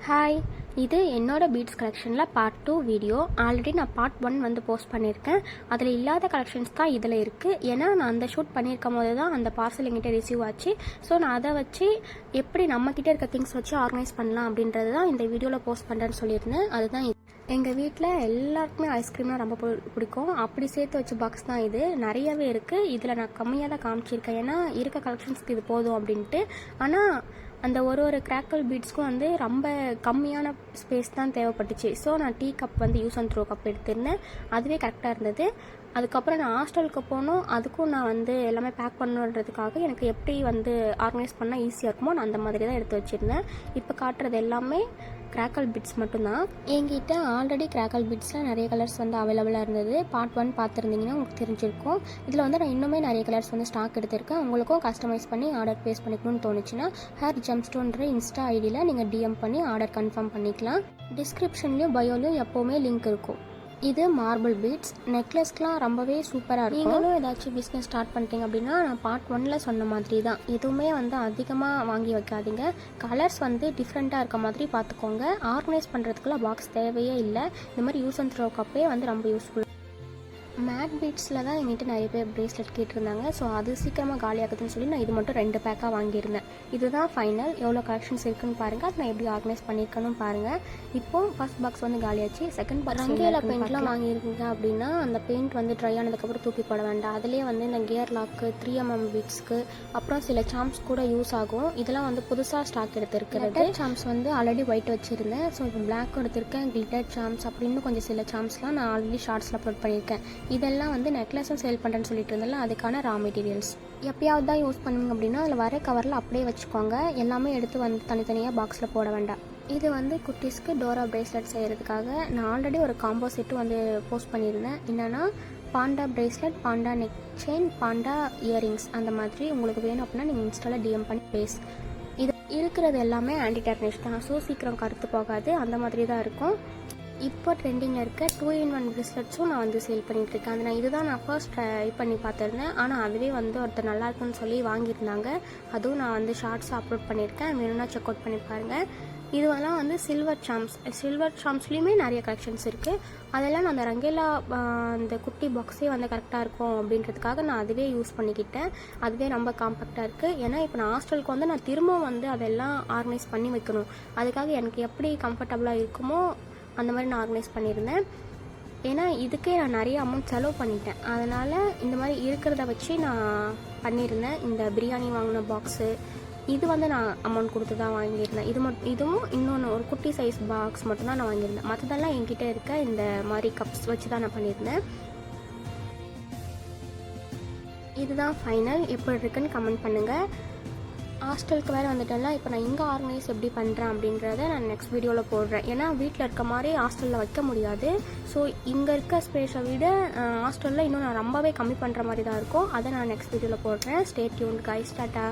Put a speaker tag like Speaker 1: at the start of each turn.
Speaker 1: Hi, இது என்னோட beads கலெக்ஷனில் பார்ட் 2 வீடியோ. ஆல்ரெடி நான் பார்ட் 1 வந்து போஸ்ட் பண்ணியிருக்கேன். அதில் இல்லாத கலெக்ஷன்ஸ் தான் இதில் இருக்குது. ஏன்னா நான் அந்த ஷூட் பண்ணியிருக்கும் போது தான் அந்த பார்சல் எங்கிட்ட ரிசீவ் ஆச்சு. ஸோ நான் அதை வச்சு எப்படி நம்மக்கிட்ட இருக்க திங்ஸ் வச்சு ஆர்கனைஸ் பண்ணலாம் அப்படின்றது தான் இந்த வீடியோவில் போஸ்ட் பண்ணுறேன்னு சொல்லியிருந்தேன். அதுதான் எங்கள் வீட்டில் எல்லாருக்குமே ஐஸ்கிரீம்லாம் ரொம்ப பிடிக்கும். அப்படி சேர்த்து வச்ச பாக்ஸ் தான் இது. நிறையவே இருக்குது. இதில் நான் கம்மியாக தான் காமிச்சிருக்கேன், ஏன்னா இருக்க கலெக்ஷன்ஸ்க்கு இது போதும் அப்படின்ட்டு. ஆனால் அந்த ஒரு கிராக்கல் பீட்ஸ்க்கும் வந்து ரொம்ப கம்மியான ஸ்பேஸ் தான் தேவைப்பட்டுச்சு. ஸோ நான் டீ கப் வந்து யூஸ் அண்ட் த்ரோ கப் எடுத்திருந்தேன். அதுவே கரெக்டாக இருந்தது. அதுக்கப்புறம் நான் ஹாஸ்டலுக்கு போனோம். அதுக்கும் நான் வந்து எல்லாமே பேக் பண்ணுன்றதுக்காக எனக்கு எப்படி வந்து ஆர்கனைஸ் பண்ணால் ஈஸியாக இருக்குமோ நான் அந்த மாதிரி தான் எடுத்து வச்சுருந்தேன். இப்போ காட்டுறது எல்லாமே கிராக்கல் பிட்ஸ் மட்டும்தான். என்கிட்ட ஆல்ரெடி கிராக்கல் பிட்ஸில் நிறைய கலர்ஸ் வந்து அவைலபிளாக இருந்தது. பார்ட் 1 பார்த்துருந்தீங்கன்னா உங்களுக்கு தெரிஞ்சிருக்கும். இதில் வந்து நான் இன்னுமே நிறைய கலர்ஸ் வந்து ஸ்டாக் எடுத்திருக்கேன். உங்களுக்கும் கஸ்டமைஸ் பண்ணி ஆர்டர் ப்ளேஸ் பண்ணிக்கணும்னு தோணுச்சுன்னா ஹேர் ஜம்ஸ்டோன்ற இன்ஸ்டா ஐடியில் நீங்கள் டிஎம் பண்ணி ஆர்டர் கன்ஃபார்ம் பண்ணிக்கலாம். டிஸ்கிரிப்ஷன்லேயும் பயோலையும் எப்போவுமே லிங்க் இருக்கும். இது மார்பிள் பீட்ஸ் நெக்லஸ்க்கெலாம் ரொம்பவே சூப்பராக இருக்கும். நீங்களும் ஏதாச்சும் பிஸ்னஸ் ஸ்டார்ட் பண்ணிட்டீங்க அப்படின்னா நான் பார்ட் 1 சொன்ன மாதிரி தான் எதுவுமே வந்து அதிகமாக வாங்கி வைக்காதீங்க. கலர்ஸ் வந்து டிஃப்ரெண்ட்டாக இருக்க மாதிரி பார்த்துக்கோங்க. ஆர்கனைஸ் பண்ணுறதுக்குலாம் பாக்ஸ் தேவையே இல்லை. இந்த மாதிரி யூஸ் அண்ட் த்ரோ கப்பே வந்து ரொம்ப யூஸ்ஃபுல். மேட் பீட்ஸில் தான் எங்கிட்ட நிறைய பேர் ப்ரேஸ்லெட் கேட்டிருந்தாங்க. ஸோ அது சீக்கிரமாக காலியாகுதுன்னு சொல்லி நான் இது மட்டும் 2 பேக்காக வாங்கியிருந்தேன். இதுதான் ஃபைனல். எவ்வளோ கலெக்ஷன்ஸ் இருக்குன்னு பாருங்கள். அது நான் எப்படி ஆர்கனைஸ் பண்ணியிருக்கணும் பாருங்கள். இப்போது ஃபர்ஸ்ட் பாக்ஸ் வந்து காலியாச்சு. செகண்ட் பாக்ஸ் ரங்கேல பெயிண்ட்லாம் வாங்கியிருக்கீங்க அப்படின்னா அந்த பெயிண்ட் வந்து ட்ரை ஆனதுக்கப்புறம் தூக்கி போட வேண்டாம். அதிலே வந்து இந்த கியர் லாக்கு 3mm பீட்ஸ்க்கு அப்புறம் சில சாம்ஸ் கூட யூஸ் ஆகும். இதெல்லாம் வந்து புதுசாக ஸ்டாக் எடுத்துருக்கிறது. சாம்ஸ் வந்து ஆல்ரெடி ஒயிட் வச்சுருந்தேன். ஸோ இப்போ பிளாக் எடுத்திருக்கேன். கிளிட்டர் சாம்ஸ் அப்படி இன்னும் கொஞ்சம் சில சாம்ஸ்லாம் நான் ஆல்ரெடி ஷார்ட்ஸில் அப்லோட் பண்ணியிருக்கேன். இதெல்லாம் வந்து நெக்லஸும் சேல் பண்ணுறேன்னு சொல்லிட்டு இருந்தேன்ல, அதுக்கான ரா மெட்டீரியல்ஸ். எப்பயாவது தான் யூஸ் பண்ணுங்க அப்படின்னா அதில் வர கவரில் அப்படியே வச்சுக்கோங்க. எல்லாமே எடுத்து வந்து தனித்தனியாக பாக்ஸில் போட வேண்டாம். இது வந்து குட்டீஸ்க்கு டோரா ப்ரேஸ்லெட் செய்கிறதுக்காக நான் ஆல்ரெடி ஒரு காம்போ செட்டு வந்து போஸ்ட் பண்ணியிருந்தேன். என்னென்னா Panda bracelet, Panda neck chain, Panda earrings அந்த மாதிரி உங்களுக்கு வேணும் அப்படின்னா நீங்கள் இன்ஸ்டாவில் டிஎம் பண்ணி பேஸ். இது இருக்கிறது எல்லாமே ஆன்டி டர்னிஷ் தான். ஸோ சீக்கிரம் கருத்து போகாது. அந்த மாதிரி தான் இருக்கும். இப்போ ட்ரெண்டிங்கில் இருக்க 2-in-1 ப்ரெஸ்லெட்ஸும் நான் வந்து சேல் பண்ணிகிட்ருக்கேன். அது இதுதான் நான் ஃபர்ஸ்ட் ட்ரை பண்ணி பார்த்துருந்தேன். ஆனால் அதுவே வந்து ஒருத்தர் நல்லா இருக்குன்னு சொல்லி வாங்கியிருந்தாங்க. அதுவும் நான் வந்து ஷார்ட்ஸ் அப்லோட் பண்ணியிருக்கேன். வேணும்னா செக் அவுட் பண்ணி பாருங்கள். இதுவெல்லாம் வந்து சில்வர் சாம்ஸ்லேயுமே நிறைய கலெக்ஷன்ஸ் இருக்குது. அதெல்லாம் நான் அந்த ரங்கேலா அந்த குட்டி பாக்ஸே வந்து கரெக்டாக இருக்கும் அப்படின்றதுக்காக நான் அதுவே யூஸ் பண்ணிக்கிட்டேன். அதுவே ரொம்ப காம்பேக்டாக இருக்குது. ஏன்னா இப்போ நான் ஹாஸ்டலுக்கு வந்து நான் திரும்பவும் வந்து அதெல்லாம் ஆர்கனைஸ் பண்ணி வைக்கணும். அதுக்காக எனக்கு எப்படி கம்ஃபர்டபுளாக இருக்குமோ அந்த மாதிரி நான் ஆர்கனைஸ் பண்ணியிருந்தேன். ஏன்னா இதுக்கே நான் நிறைய அமௌண்ட் செலவு பண்ணிட்டேன். அதனால் இந்த மாதிரி இருக்கிறத வச்சு நான் பண்ணியிருந்தேன். இந்த பிரியாணி வாங்கின பாக்ஸு இது வந்து நான் அமௌண்ட் கொடுத்து தான் வாங்கியிருந்தேன். இதுவும் இன்னொன்று ஒரு குட்டி சைஸ் பாக்ஸ் மட்டும்தான் நான் வாங்கியிருந்தேன். மற்றதெல்லாம் என்கிட்ட இருக்க இந்த மாதிரி கப்ஸ் வச்சு தான் நான் பண்ணியிருந்தேன். இதுதான் ஃபைனல். எப்படி இருக்குன்னு கமெண்ட் பண்ணுங்கள். ஹாஸ்டலுக்கு வேறு வந்துட்டேன்னா இப்போ நான் இங்கே ஆர்கனைஸ் எப்படி பண்ணுறேன் அப்படின்றத நான் நெக்ஸ்ட் வீடியோவில் போடுறேன். ஏன்னா வீட்டில் இருக்க மாதிரி ஹாஸ்டலில் வைக்க முடியாது. ஸோ இங்கே இருக்க ஸ்பேஸை விட ஹாஸ்டலில் இன்னும் நான் ரொம்பவே கம்மி பண்ணுற மாதிரி தான் இருக்கும். அதை நான் நெக்ஸ்ட் வீடியோவில் போடுறேன். Stay tuned guys. டாட்டா.